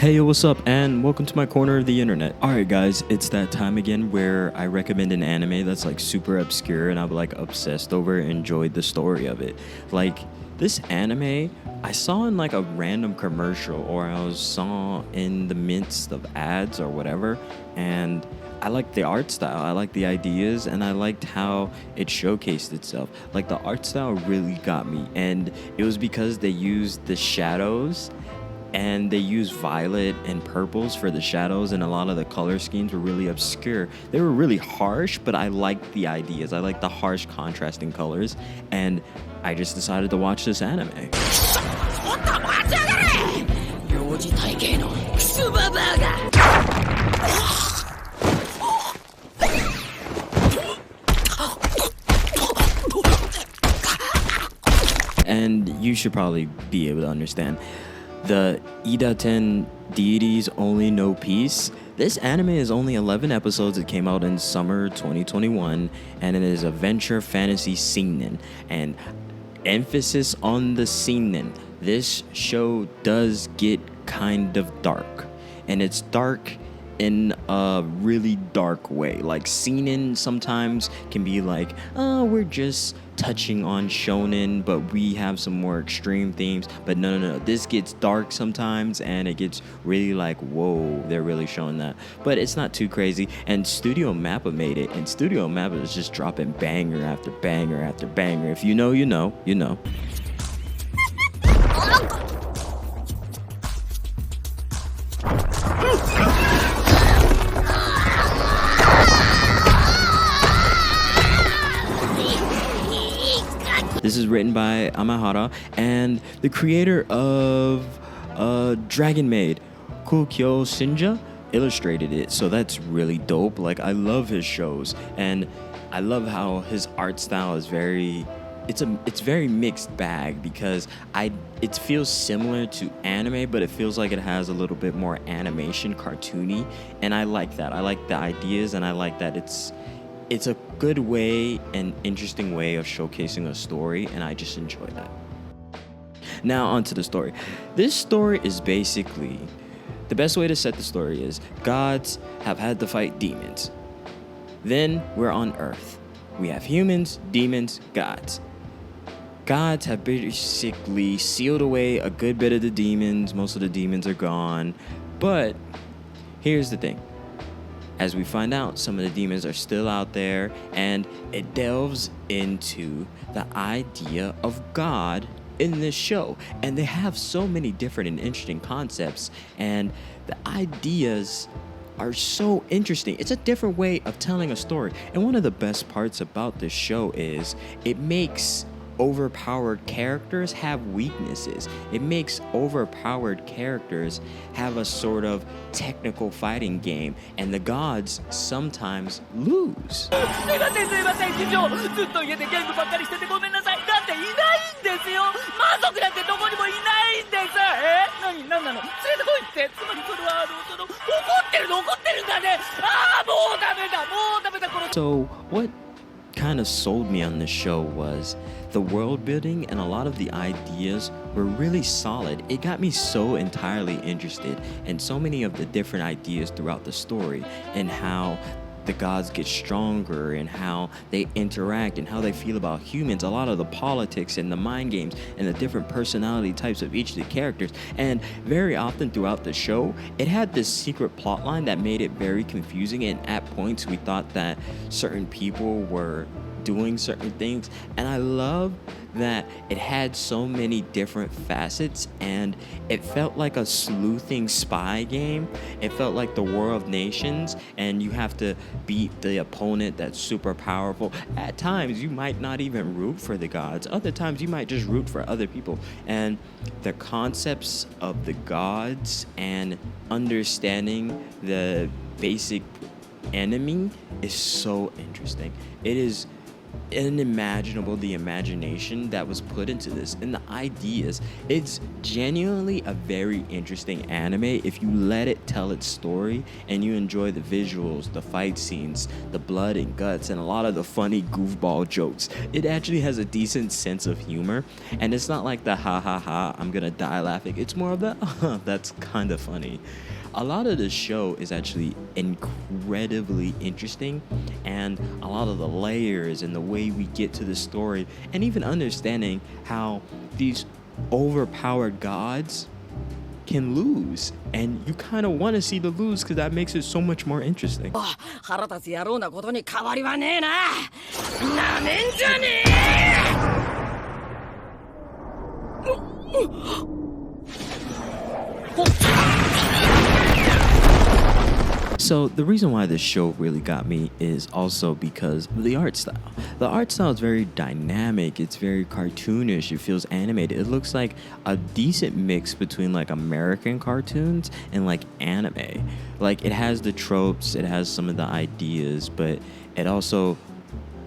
Hey, what's up, and welcome to my corner of the internet. Alright guys, it's that time again where I recommend an anime that's like super obscure and I'm like obsessed over it, enjoyed the story of it. Like, this anime, I saw in like a random commercial or I saw in the midst of ads or whatever, and I liked the art style, I liked the ideas, and I liked how it showcased itself. Like, the art style really got me, and it was because they used the shadows and they used violet and purples for the shadows, and a lot of the color schemes were really obscure. They were really harsh, but I liked the ideas. I liked the harsh contrasting colors, and I just decided to watch this anime. And you should probably be able to understand. The Idaten deities only know peace. This anime is only 11 episodes. It came out in summer 2021, and it is a venture fantasy seinen. And emphasis on the seinen. This show does get kind of dark, and it's dark in a really dark way. Like, seinen sometimes can be like, oh, we're just touching on shonen, but we have some more extreme themes. But no, this gets dark sometimes, and it gets really like, whoa, they're really showing that. But it's not too crazy, and Studio Mappa made it, and Studio Mappa is just dropping banger after banger after banger. If you know, you know, you know. This is written by Amahara and the creator of Dragon Maid, Kukyo Shinja, illustrated it. So that's really dope. Like, I love his shows, and I love how his art style is it's very mixed bag, because it feels similar to anime, but it feels like it has a little bit more animation, cartoony, and I like that. I like the ideas, and I like that it's a good way and interesting way of showcasing a story, and I just enjoy that. Now onto the story. This story is basically, the best way to set the story is, gods have had to fight demons. Then we're on Earth. We have humans, demons, gods. Gods have basically sealed away a good bit of the demons. Most of the demons are gone. But here's the thing. As we find out, some of the demons are still out there, and it delves into the idea of God in this show. And they have so many different and interesting concepts, and the ideas are so interesting. It's a different way of telling a story. And one of the best parts about this show is it makes overpowered characters have weaknesses. It makes overpowered characters have a sort of technical fighting game, and the gods sometimes lose. So what kind of sold me on this show was the world building, and a lot of the ideas were really solid. It got me so entirely interested in so many of the different ideas throughout the story, and how the gods get stronger, and how they interact, and how they feel about humans, a lot of the politics and the mind games and the different personality types of each of the characters. And very often throughout the show, it had this secret plot line that made it very confusing, and at points we thought that certain people were doing certain things. And I love that it had so many different facets, and it felt like a sleuthing spy game. It felt like the War of Nations, and you have to beat the opponent that's super powerful. At times you might not even root for the gods, other times you might just root for other people. And the concepts of the gods and understanding the basic enemy is so interesting. It is unimaginable, the imagination that was put into this and the ideas. It's genuinely a very interesting anime if you let it tell its story and you enjoy the visuals, the fight scenes, the blood and guts, and a lot of the funny goofball jokes. It actually has a decent sense of humor, and it's not like the ha ha ha, I'm gonna die laughing. It's more of the that's kind of funny. A lot of the show is actually incredibly interesting, and a lot of the layers and the way we get to the story, and even understanding how these overpowered gods can lose, and you kind of want to see the lose because that makes it so much more interesting. 腹立つ野郎なことに変わりはねえな。なめんじゃねSo the reason why this show really got me is also because of the art style. The art style is very dynamic, it's very cartoonish, it feels animated. It looks like a decent mix between like American cartoons and like anime. Like it has the tropes, it has some of the ideas, but it also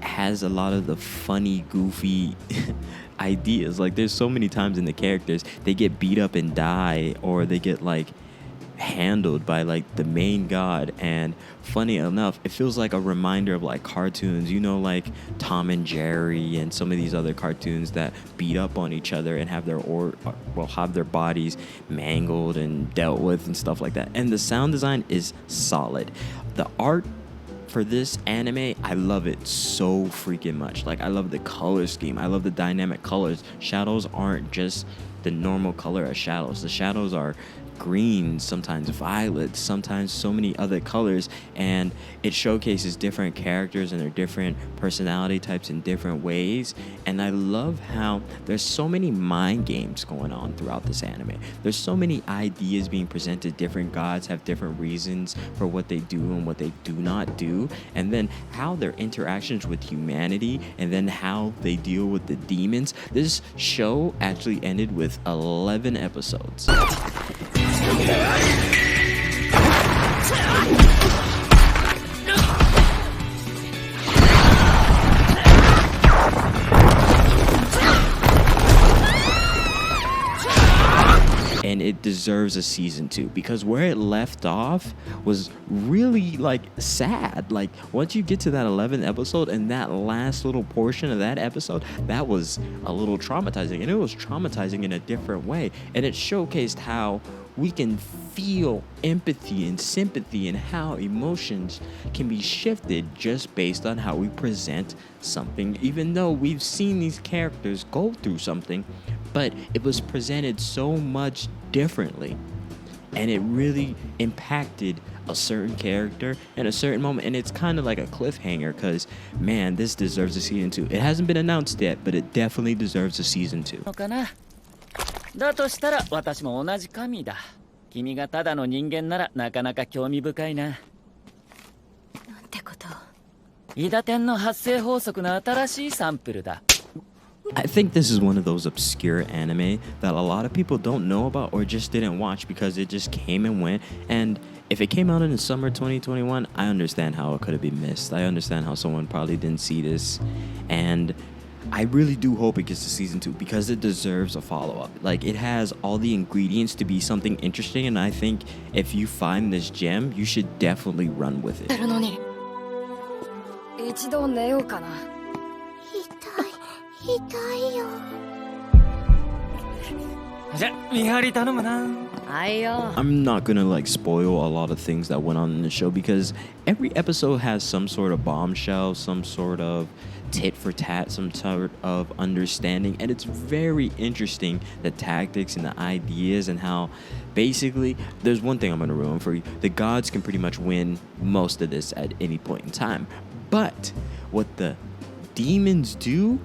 has a lot of the funny, goofy ideas. Like there's so many times in the characters they get beat up and die, or they get like handled by like the main god, and funny enough it feels like a reminder of like cartoons, you know, like Tom and Jerry and some of these other cartoons that beat up on each other and have their bodies mangled and dealt with and stuff like that. And the sound design is solid. The art for this anime, I love it so freaking much. Like I love the color scheme, I love the dynamic colors. Shadows aren't just the normal color of shadows. The shadows are green, sometimes violet, sometimes so many other colors, and it showcases different characters and their different personality types in different ways. And I love how there's so many mind games going on throughout this anime. There's so many ideas being presented. Different gods have different reasons for what they do and what they do not do, and then how their interactions with humanity, and then how they deal with the demons. This show actually ended with 11 episodes. And it deserves a season 2, because where it left off was really like sad. Like once you get to that 11th episode and that last little portion of that episode, that was a little traumatizing, and it was traumatizing in a different way. And it showcased how we can feel empathy and sympathy, and how emotions can be shifted just based on how we present something. Even though we've seen these characters go through something, but it was presented so much differently, and it really impacted a certain character in a certain moment. And it's kind of like a cliffhanger, because man, this deserves a season 2. It hasn't been announced yet, but it definitely deserves a season 2. だとしたら私も同じ神だ。君がただの人間ならなかなか興味深いな。なんてこと。イダテンの発生法則の新しいサンプルだ。I think this is one of those obscure anime that a lot of people don't know about or just didn't watch because it just came and went. And if it came out in the summer 2021, I understand how it could have been missed. I understand how someone probably didn't see this. And I really do hope it gets to season 2, because it deserves a follow-up. Like, it has all the ingredients to be something interesting, and I think if you find this gem, you should definitely run with it. 一度寝ようかな。痛いよ。じゃ、見張り頼むな。はいよ。I'm not gonna like spoil a lot of things that went on in the show, because every episode has some sort of bombshell, some sort of tit for tat, some sort of understanding, and it's very interesting, the tactics and the ideas, and how basically there's one thing I'm gonna ruin for you. The gods can pretty much win most of this at any point in time, but what the demons do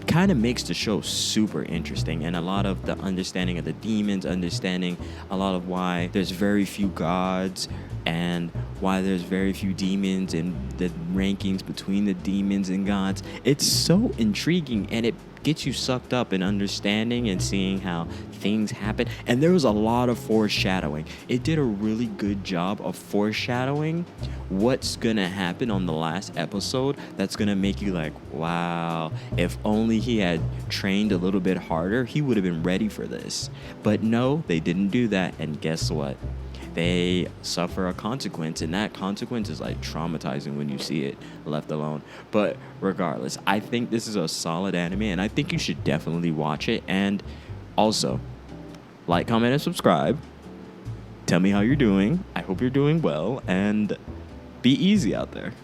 kind of makes the show super interesting. And a lot of the understanding of the demons, understanding a lot of why there's very few gods and why there's very few demons, and the rankings between the demons and gods. It's so intriguing, and it gets you sucked up in understanding and seeing how things happen. And there was a lot of foreshadowing. It did a really good job of foreshadowing what's gonna happen on the last episode. That's gonna make you like, wow, if only he had trained a little bit harder, he would have been ready for this. But no, they didn't do that. And guess what? They suffer a consequence, and that consequence is like traumatizing when you see it left alone. But regardless, I think this is a solid anime, and I think you should definitely watch it. And also, like, comment, and subscribe. Tell me how you're doing. I hope you're doing well, and be easy out there.